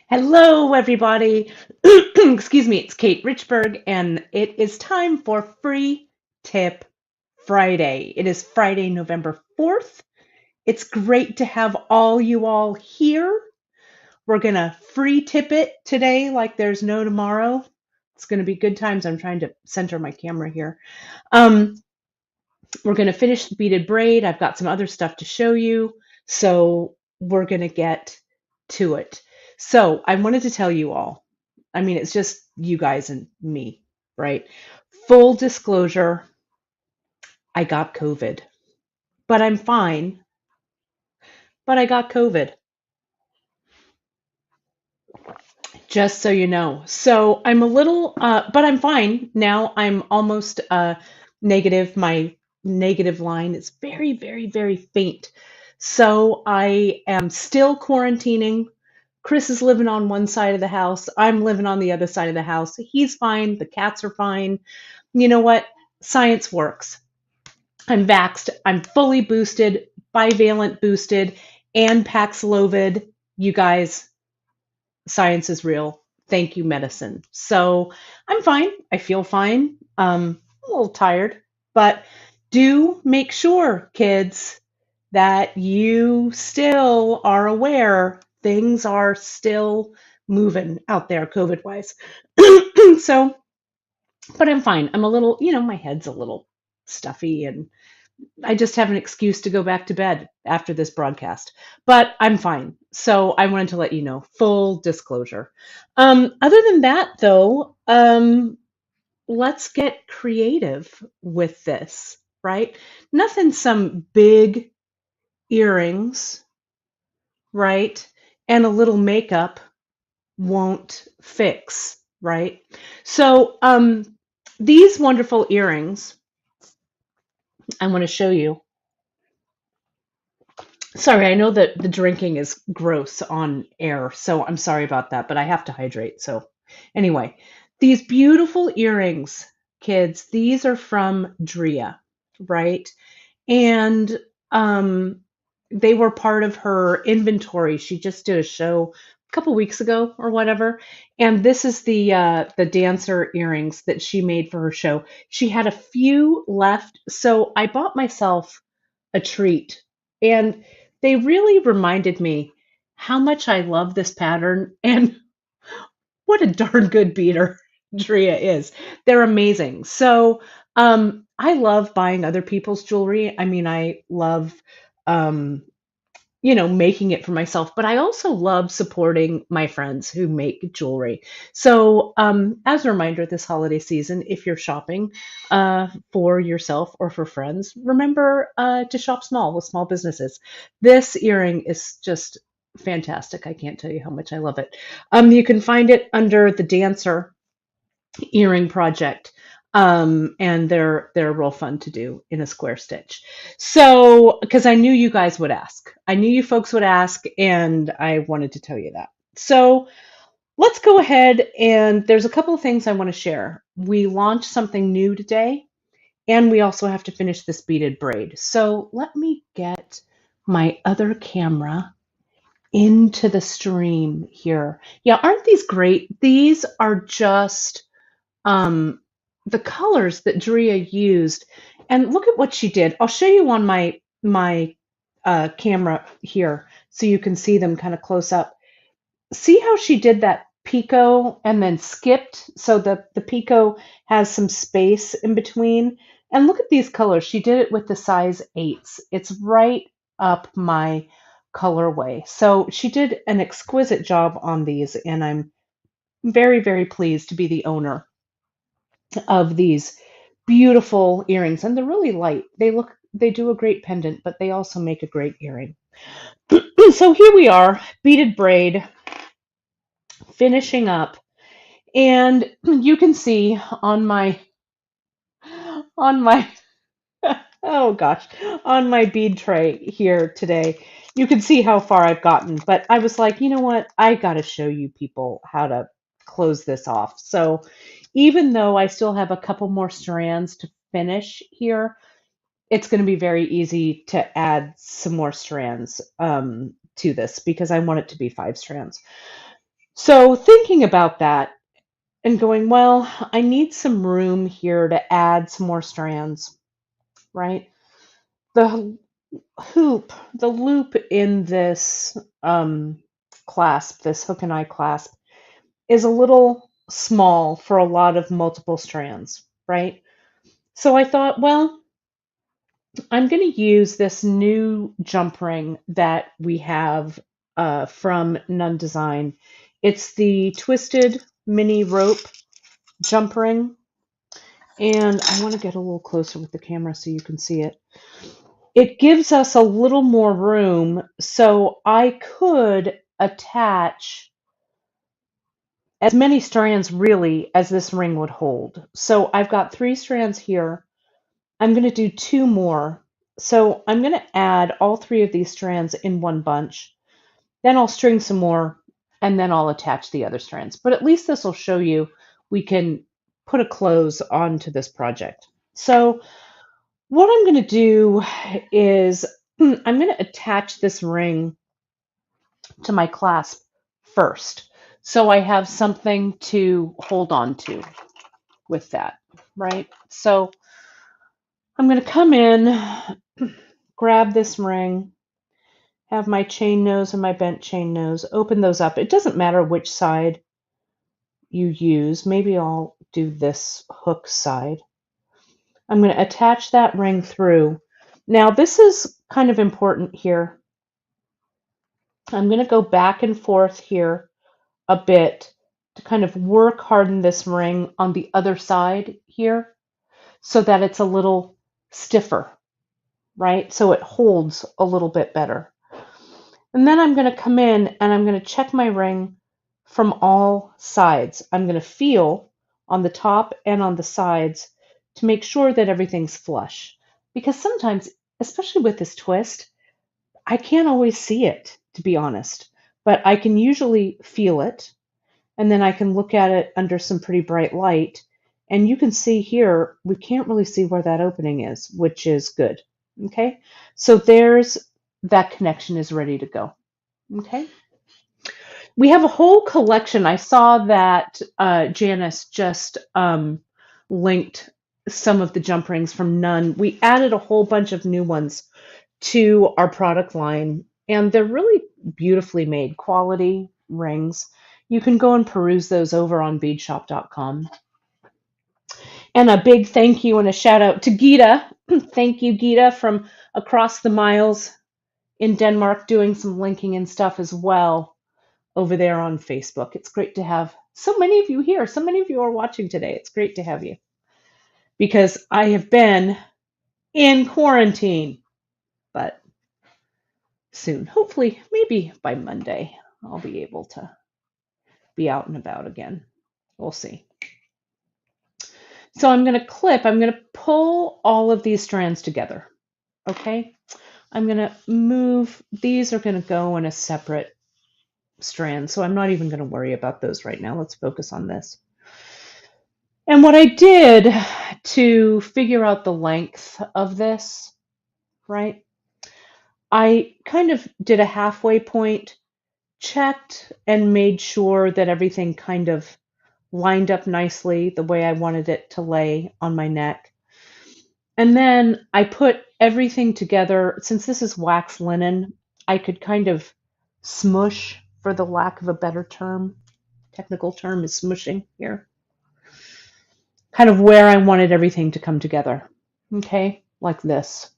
Hello, everybody. Excuse me, it's Kate Richberg, and it is time for Free Tip Friday. It is Friday, November 4th. It's great to have you all here. We're going to free tip it today like there's no tomorrow. It's going to be good times. I'm trying to center my camera here. Um, we're going to finish the beaded braid. I've got some other stuff to show you. So we're going to get to it. So I wanted to tell you all, I mean, it's just you guys and me, right? Full disclosure, I got COVID, but I'm fine. But I got COVID, just so you know. So I'm a little, but I'm fine. Now I'm almost negative. My negative line is very, very, very faint. So I am still quarantining. Chris is living on one side of the house. I'm living on the other side of the house. He's fine. The cats are fine. You know what? Science works. I'm vaxxed. I'm fully boosted, bivalent boosted, and Paxlovid. You guys, science is real. Thank you, medicine. So I'm fine. I feel fine. A little tired, but do make sure, kids, that you still are aware things are still moving out there, COVID wise. So, but I'm fine. I'm a little, my head's a little stuffy and I just have an excuse to go back to bed after this broadcast, but I'm fine. So I wanted to let you know, full disclosure. Other than that, though, let's get creative with this, right? Nothing, some big earrings, right? And a little makeup won't fix, right? So these wonderful earrings, I want to show you. Sorry, I know that the drinking is gross on air, so I'm sorry about that, but I have to hydrate. So, anyway, these beautiful earrings, kids, these are from Drea, right? And um, they were part of her inventory. She just did a show a couple weeks ago or whatever, and this is the dancer earrings that she made for her show. She had a few left, so I bought myself a treat. And they really reminded me how much I love this pattern and what a darn good beater Drea is. They're amazing. So I love buying other people's jewelry. I mean, I love um, making it for myself, but I also love supporting my friends who make jewelry. So, as a reminder, this holiday season, if you're shopping for yourself or for friends, remember to shop small with small businesses. This earring is just fantastic. I can't tell you how much I love it. You can find it under the Dancer earring project. And they're real fun to do in a square stitch. So, because I knew you guys would ask, I knew you folks would ask, and I wanted to tell you that. So, let's go ahead and there's a couple of things I want to share. We launched something new today, and we also have to finish this beaded braid. So, let me get my other camera into the stream here. Yeah, aren't these great? These are just um, the colors that Drea used, and look at what she did. I'll show you on my camera here so you can see them kind of close up. See how she did that picot and then skipped, so the picot has some space in between. And look at these colors. She did it with the size 8s. It's right up my colorway. So she did an exquisite job on these, and I'm very, very pleased to be the owner of these beautiful earrings, and they're really light. They do a great pendant, but they also make a great earring. So here we are, beaded braid, finishing up, and you can see on my oh gosh, on my bead tray here today, you can see how far I've gotten. But I was like, you know what? I got to show you people how to close this off. So even though I still have a couple more strands to finish here, it's going to be very easy to add some more strands to this because I want it to be 5 strands. So thinking about that and going, well, I need some room here to add some more strands, right? The the loop in this clasp, this hook and eye clasp, is a little small for a lot of multiple strands, right? So I thought, well, I'm going to use this new jump ring that we have from Nun Design. It's the twisted mini rope jump ring. And I want to get a little closer with the camera so you can see it. It gives us a little more room, so I could attach as many strands really as this ring would hold. So I've got 3 strands here. I'm going to do 2 more. So I'm going to add all 3 of these strands in one bunch. Then I'll string some more, and then I'll attach the other strands. But at least this will show you we can put a close onto this project. So what I'm going to do is I'm going to attach this ring to my clasp first. So I have something to hold on to with that, right? So I'm going to come in, grab this ring, have my chain nose and my bent chain nose, open those up. It doesn't matter which side you use. Maybe I'll do this hook side. I'm going to attach that ring through. Now, this is kind of important here. I'm going to go back and forth here a bit to kind of work harden this ring on the other side here so that it's a little stiffer, right? So it holds a little bit better. And then I'm going to come in and I'm going to check my ring from all sides. I'm going to feel on the top and on the sides to make sure that everything's flush. Because sometimes, especially with this twist, I can't always see it, to be honest, but I can usually feel it, and then I can look at it under some pretty bright light, and you can see here, we can't really see where that opening is, which is good, okay? So there's, that connection is ready to go, okay? We have a whole collection. I saw that Janice just linked some of the jump rings from Nun. We added a whole bunch of new ones to our product line, and they're really beautifully made, quality rings. You can go and peruse those over on beadshop.com. And a big thank you and a shout out to Gita. Thank you, Gita, from across the miles in Denmark, doing some linking and stuff as well over there on Facebook. It's great to have so many of you here. So many of you are watching today. It's great to have you because I have been in quarantine, but soon, hopefully, maybe by Monday, I'll be able to be out and about again. We'll see. So I'm going to pull all of these strands together. Okay. I'm going to move, these are going to go in a separate strand. So I'm not even going to worry about those right now. Let's focus on this. And what I did to figure out the length of this, right? I kind of did a halfway point, checked and made sure that everything kind of lined up nicely the way I wanted it to lay on my neck. And then I put everything together. Since this is wax linen, I could kind of smush, for the lack of a better term. Technical term is smushing here. Kind of where I wanted everything to come together. Okay, like this.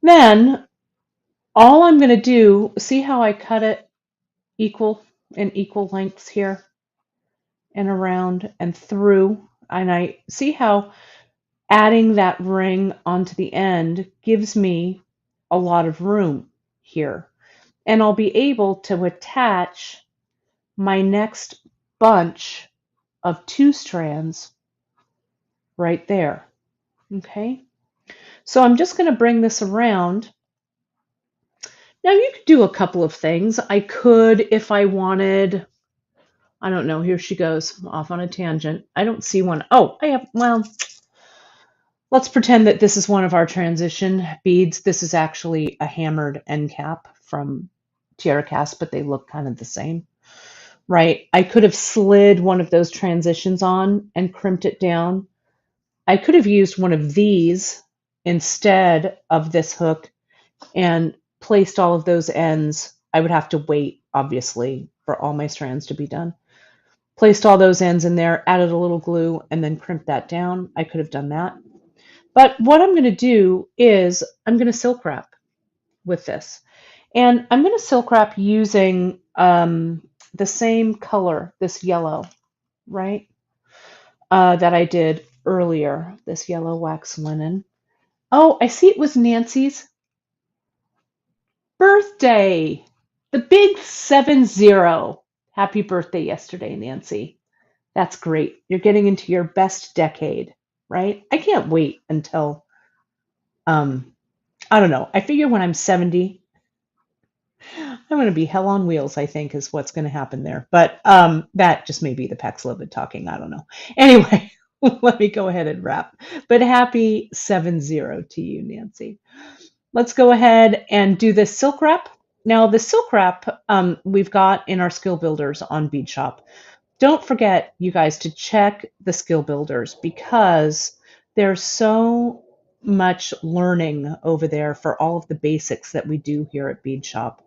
Then all I'm going to do, see how I cut it equal lengths here and around and through, and I see how adding that ring onto the end gives me a lot of room here. And I'll be able to attach my next bunch of 2 strands right there. Okay? So I'm just going to bring this around. Now you could do a couple of things. I could, if I wanted, I don't know, here she goes off on a tangent. I don't see one. Oh, I have, well, let's pretend that this is one of our transition beads. This is actually a hammered end cap from Tiara Cast, but they look kind of the same. right? I could have slid one of those transitions on and crimped it down. I could have used one of these instead of this hook and placed all of those ends. I would have to wait, obviously, for all my strands to be done. Placed all those ends in there, added a little glue, and then crimped that down. I could have done that. But what I'm going to do is I'm going to silk wrap with this. And I'm going to silk wrap using the same color, this yellow, right, that I did earlier, this yellow wax linen. Oh, I see it was Nancy's birthday. The big 7-0. Happy birthday yesterday, Nancy. That's great. You're getting into your best decade, right? I can't wait until, I don't know. I figure when I'm 70, I'm going to be hell on wheels, I think, is what's going to happen there. But that just may be the Paxlovid talking. I don't know. Anyway, let me go ahead and wrap. But happy 7-0 to you, Nancy. Let's go ahead and do this silk wrap. Now, the silk wrap we've got in our skill builders on Bead Shop. Don't forget, you guys, to check the skill builders because there's so much learning over there for all of the basics that we do here at Bead Shop.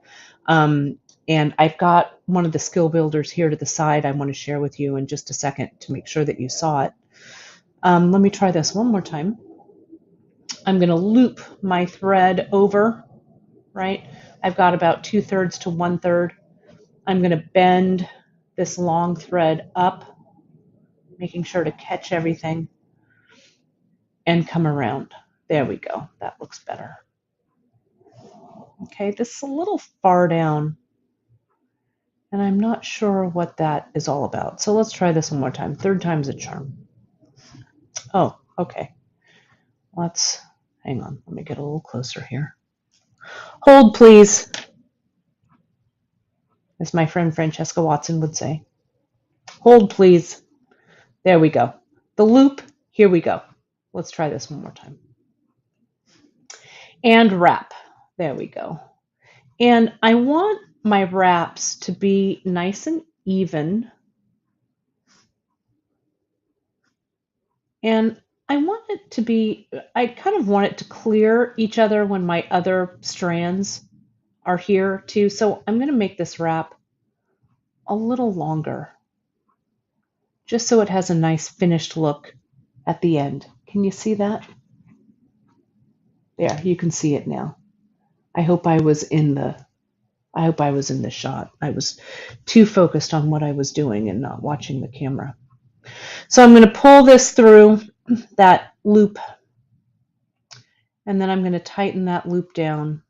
And I've got one of the skill builders here to the side I want to share with you in just a second to make sure that you saw it. Let me try this one more time. I'm going to loop my thread over, right? I've got about 2/3 to 1/3. I'm going to bend this long thread up, making sure to catch everything, and come around. There we go. That looks better. Okay, this is a little far down, and I'm not sure what that is all about. So let's try this one more time. Third time's a charm. Oh, okay. Let's, hang on. Let me get a little closer here. Hold, please, as my friend Francesca Watson would say. Hold, please. There we go. The loop, here we go. Let's try this one more time. And wrap. There we go. And I want my wraps to be nice and even. And I want it to be, I kind of want it to clear each other when my other strands are here too. So I'm going to make this wrap a little longer, just so it has a nice finished look at the end. Can you see that? There, you can see it now. I hope I was in the shot. I was too focused on what I was doing and not watching the camera. So I'm going to pull this through that loop, and then I'm going to tighten that loop down.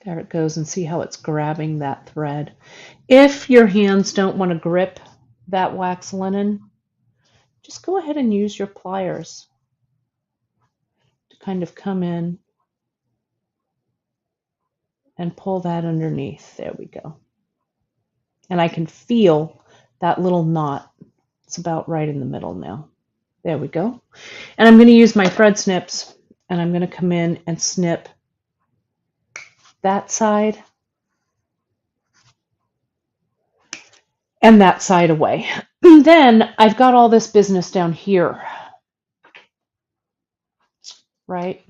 There it goes, and see how it's grabbing that thread. If your hands don't want to grip that wax linen, just go ahead and use your pliers to kind of come in and pull that underneath. There we go. And I can feel that little knot. It's about right in the middle now. There we go. And I'm going to use my thread snips, and I'm going to come in and snip that side and that side away. Then I've got all this business down here, right?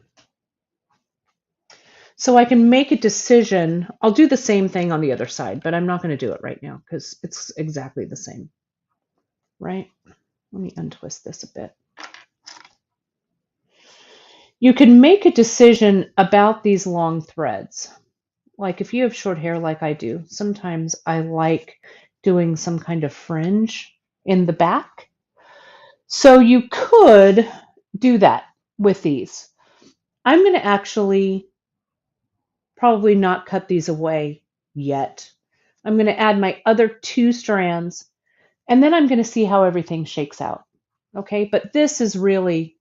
So I can make a decision. I'll do the same thing on the other side, but I'm not going to do it right now because it's exactly the same, right? Let me untwist this a bit. You can make a decision about these long threads. Like if you have short hair like I do, sometimes I like doing some kind of fringe in the back. So you could do that with these. I'm going to actually probably not cut these away yet. I'm going to add my other 2 strands, and then I'm going to see how everything shakes out. Okay, but this is really,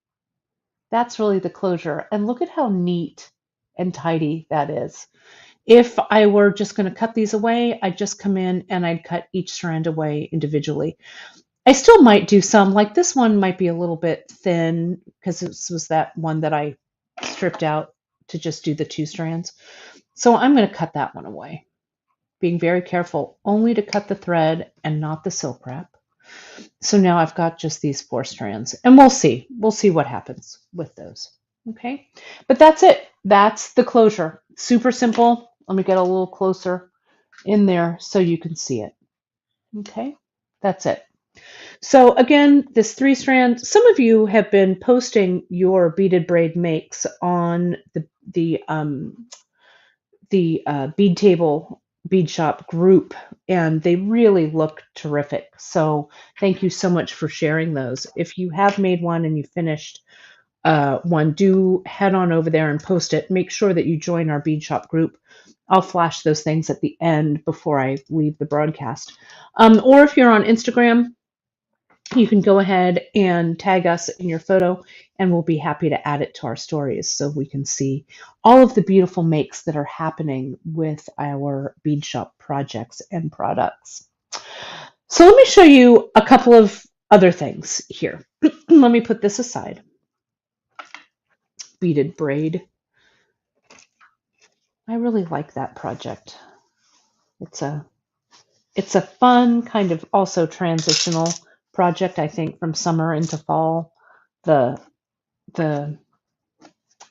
that's really the closure. And look at how neat and tidy that is. If I were just going to cut these away, I'd just come in and I'd cut each strand away individually. I still might do some, like this one might be a little bit thin because this was that one that I stripped out to just do the 2 strands. So I'm going to cut that one away. being very careful only to cut the thread and not the silk wrap. So now I've got just these 4 strands, and we'll see. We'll see what happens with those. Okay, but that's it. That's the closure. Super simple. Let me get a little closer in there so you can see it. Okay, that's it. So again, this 3 strand, some of you have been posting your beaded braid makes on the bead table bead shop group, and they really look terrific. So thank you so much for sharing those. If you have made one and you finished one, do head on over there and post it. Make sure that you join our bead shop group. I'll flash those things at the end before I leave the broadcast. Or if you're on Instagram, you can go ahead and tag us in your photo, and we'll be happy to add it to our stories so we can see all of the beautiful makes that are happening with our bead shop projects and products. So let me show you a couple of other things here. Let me put this aside. Beaded braid. I really like that project. It's a fun kind of also transitional project, I think, from summer into fall. The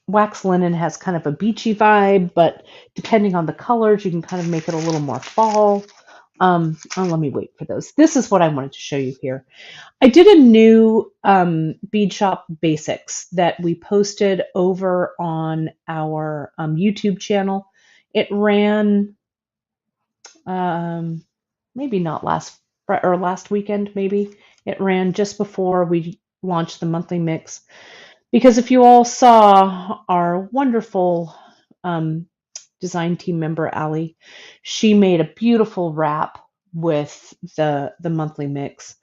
wax linen has kind of a beachy vibe, but depending on the colors, you can kind of make it a little more fall. Oh, let me wait for those. This is what I wanted to show you here. I did a new bead shop basics that we posted over on our YouTube channel. It ran maybe not last weekend, maybe. It ran just before we launched the monthly mix. Because if you all saw our wonderful design team member, Allie, she made a beautiful wrap with the monthly mix.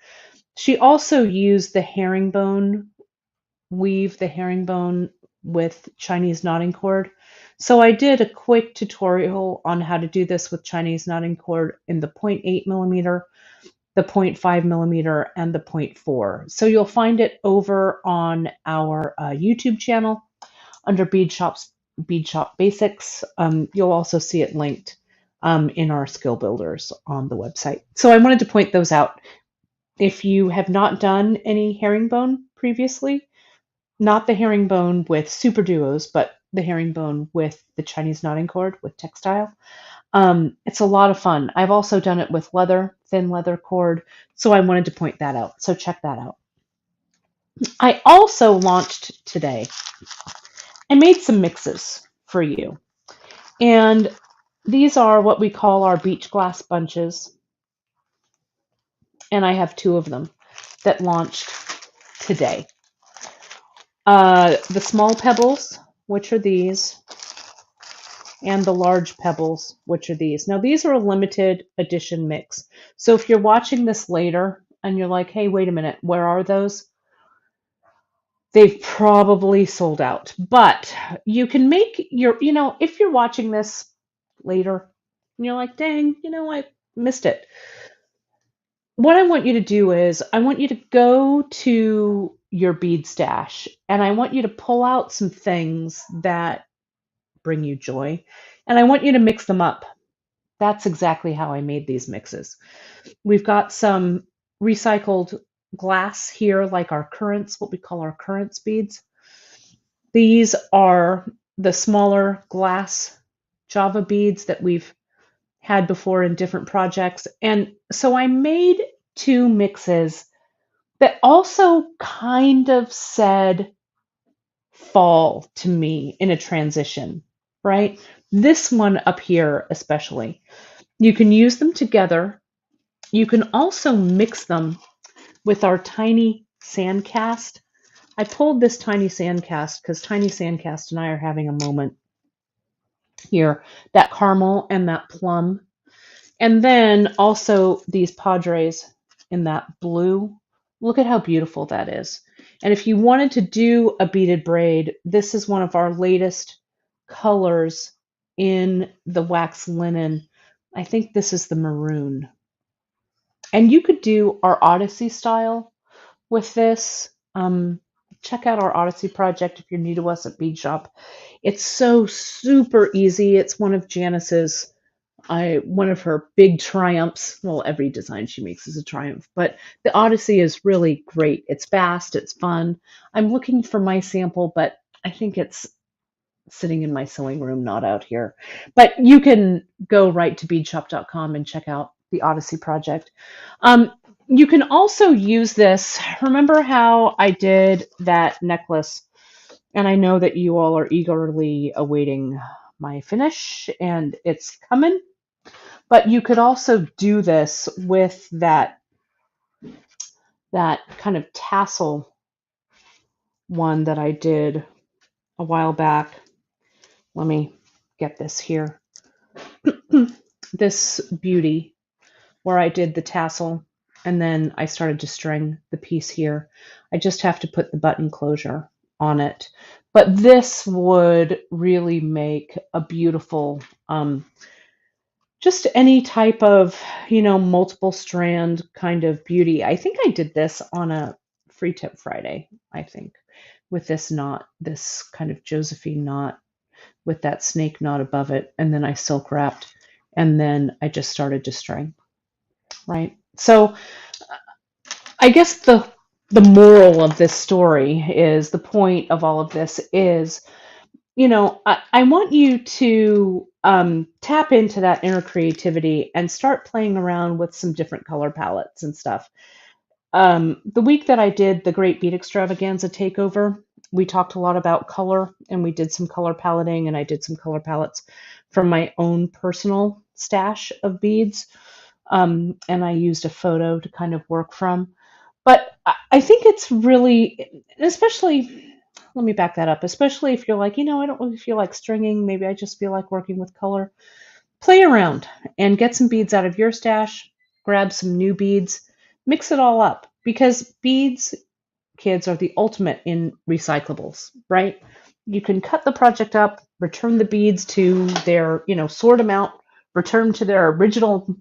She also used the herringbone weave, the herringbone with Chinese knotting cord. So I did a quick tutorial on how to do this with Chinese knotting cord in the 0.8 millimeter, the 0.5 millimeter, and the 0.4. So you'll find it over on our YouTube channel under Bead Shop Basics. You'll also see it linked in our skill builders on the website. So I wanted to point those out. If you have not done any herringbone previously, not the herringbone with super duos, but the herringbone with the Chinese knotting cord with textile. It's a lot of fun. I've also done it with leather, thin leather cord, so I wanted to point that out. So check that out. I also launched today. I made some mixes for you. And these are what we call our beach glass bunches. And I have 2 of them that launched today. The small pebbles, which are these, and the large pebbles, which are these. Now, these are a limited edition mix. So if you're watching this later and you're like, hey, wait a minute, where are those? They've probably sold out. But you can make your, if you're watching this later and you're like, dang, I missed it. What I want you to do is I want you to go to your bead stash and I want you to pull out some things that bring you joy, and I want you to mix them up. That's exactly how I made these mixes. We've got some recycled glass here, like our currants, what we call our currants beads. These are the smaller glass Java beads that we've had before in different projects. And so I made 2 mixes that also kind of said fall to me in a transition, right? This one up here especially. You can use them together. You can also mix them with our tiny sand cast. I pulled this tiny sand cast because Tiny Sandcast and I are having a moment here. That caramel and that plum. And then also these Padres in that blue. Look at how beautiful that is. And if you wanted to do a beaded braid, this is one of our latest colors in the wax linen. I think this is the maroon. And you could do our Odyssey style with this. Check out our Odyssey project if you're new to us at Bead Shop. It's so super easy. It's one of Janice's One of her big triumphs, well, every design she makes is a triumph, but the Odyssey is really great. It's fast, it's fun. I'm looking for my sample, but I think it's sitting in my sewing room, not out here. But you can go right to beadshop.com and check out the Odyssey project. Um, you can also use this. Remember how I did that necklace? And I know that you all are eagerly awaiting my finish, and it's coming. But you could also do this with that kind of tassel one that I did a while back. Let me get this here. This beauty where I did the tassel and then I started to string the piece here. I just have to put the button closure on it. But this would really make a beautiful, just any type of, multiple strand kind of beauty. I think I did this on a free tip Friday, I think, with this knot, this kind of Josephine knot with that snake knot above it. And then I silk wrapped and then I just started to string, right? So I guess the moral of this story is the point of all of this is, I want you to tap into that inner creativity and start playing around with some different color palettes and stuff. The week that I did the Great Bead Extravaganza takeover, we talked a lot about color and we did some color paletting and I did some color palettes from my own personal stash of beads. And I used a photo to kind of work from. But I think it's really, especially, let me back that up, especially if you're like, I don't really feel like stringing. Maybe I just feel like working with color. Play around and get some beads out of your stash, grab some new beads, mix it all up because beads, kids, are the ultimate in recyclables, right? You can cut the project up, return the beads to their, sort them out, return to their original,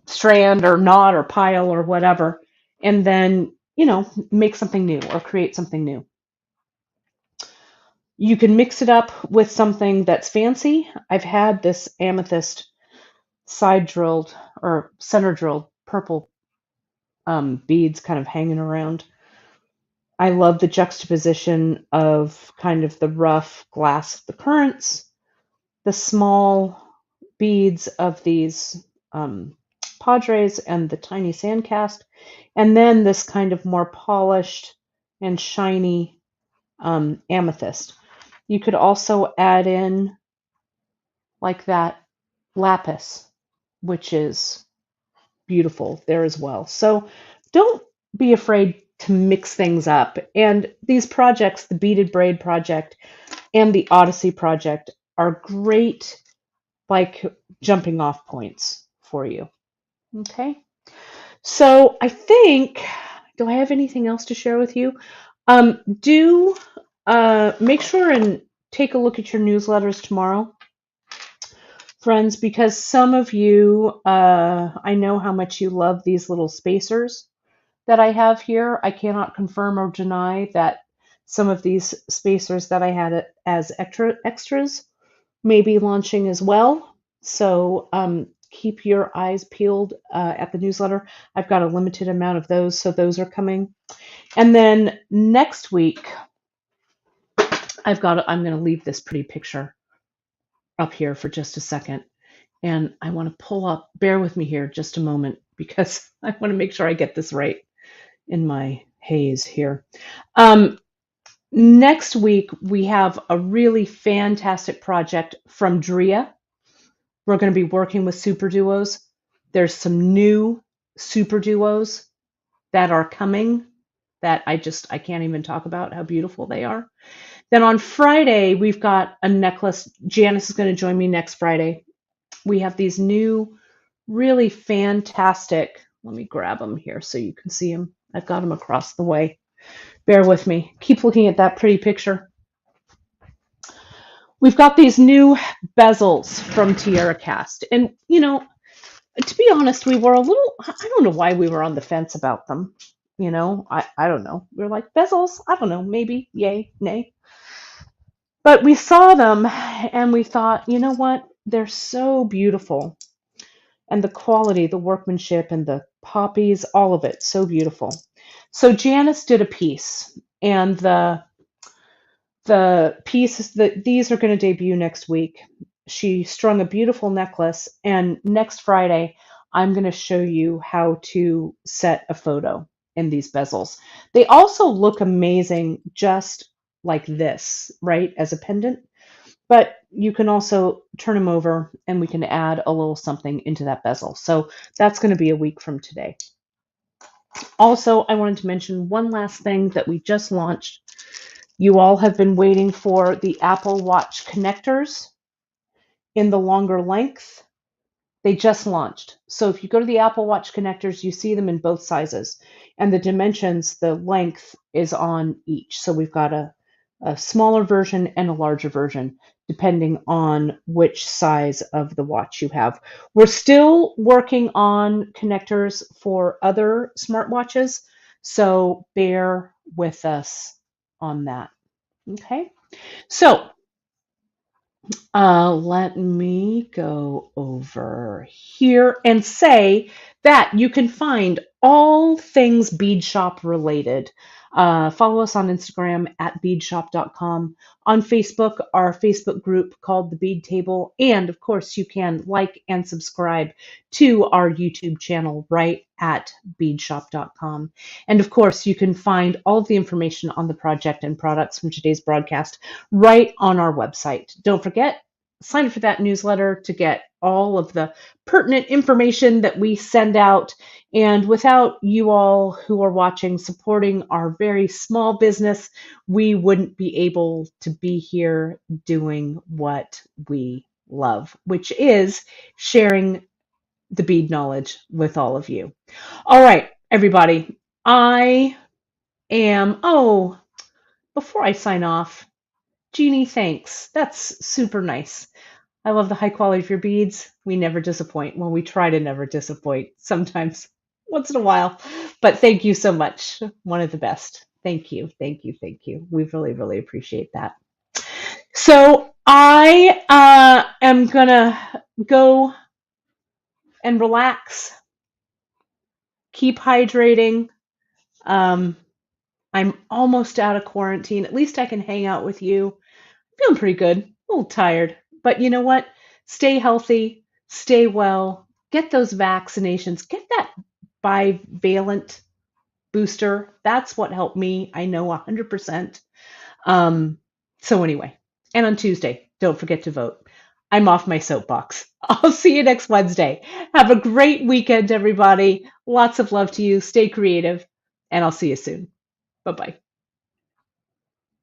strand or knot or pile or whatever, and then, make something new or create something new. You can mix it up with something that's fancy. I've had this amethyst side drilled or center drilled purple beads kind of hanging around. I love the juxtaposition of kind of the rough glass of the currants, the small beads of these padres and the tiny sand cast, and then this kind of more polished and shiny amethyst. You could also add in like that lapis, which is beautiful there as well. So don't be afraid to mix things up. And these projects, the Beaded Braid project and the Odyssey project, are great like jumping off points for you. Okay. So I think, do I have anything else to share with you? Do make sure and take a look at your newsletters tomorrow, friends, because some of you, I know how much you love these little spacers that I have here. I cannot confirm or deny that some of these spacers that I had as extras may be launching as well. So keep your eyes peeled at the newsletter. I've got a limited amount of those, so those are coming. And then next week, I'm going to leave this pretty picture up here for just a second. And I want to pull up, bear with me here just a moment, because I want to make sure I get this right in my haze here. Next week, we have a really fantastic project from Drea. We're going to be working with super duos. There's some new super duos that are coming that I can't even talk about how beautiful they are. Then on Friday, we've got a necklace. Janice is going to join me next Friday. We have these new, really fantastic, let me grab them here so you can see them. I've got them across the way. Bear with me. Keep looking at that pretty picture. We've got these new bezels from Tierra Cast. And, to be honest, we were a little, I don't know why we were on the fence about them. I don't know. We were like, bezels, I don't know, maybe, yay, nay. But we saw them and we thought, you know what? they're so beautiful. And the quality, the workmanship, and the poppies, all of it, so beautiful. So Janice did a piece, and the pieces that these are going to debut next week. She strung a beautiful necklace, and next Friday, I'm going to show you how to set a photo in these bezels. They also look amazing just like this, right, as a pendant, but you can also turn them over and we can add a little something into that bezel. So that's going to be a week from today. Also, I wanted to mention one last thing that we just launched. You all have been waiting for the Apple Watch connectors in the longer length. They just launched. So if you go to the Apple Watch connectors, you see them in both sizes. And the dimensions, the length is on each. So we've got a smaller version and a larger version, depending on which size of the watch you have. We're still working on connectors for other smartwatches, so bear with us on that. Okay, so let me go over here and say that you can find all things bead shop related. Follow us on Instagram at beadshop.com, on Facebook, our Facebook group called The Bead Table, and of course, you can like and subscribe to our YouTube channel right at beadshop.com. And of course, you can find all of the information on the project and products from today's broadcast right on our website. Don't forget, sign up for that newsletter to get all of the pertinent information that we send out. And without you all who are watching supporting our very small business, we wouldn't be able to be here doing what we love, which is sharing the bead knowledge with all of you. All right, everybody. Before I sign off, Jeannie, thanks. That's super nice. I love the high quality of your beads. We never disappoint. Well, we try to never disappoint. Sometimes, once in a while. But thank you so much. One of the best. Thank you. Thank you. Thank you. We really, really appreciate that. So I am going to go and relax, keep hydrating. I'm almost out of quarantine. At least I can hang out with you. Feeling pretty good, a little tired, but you know what? Stay healthy, stay well, get those vaccinations, get that bivalent booster. That's what helped me. I know 100%. So anyway, and on Tuesday, don't forget to vote. I'm off my soapbox. I'll see you next Wednesday. Have a great weekend, everybody. Lots of love to you. Stay creative, and I'll see you soon. Bye-bye.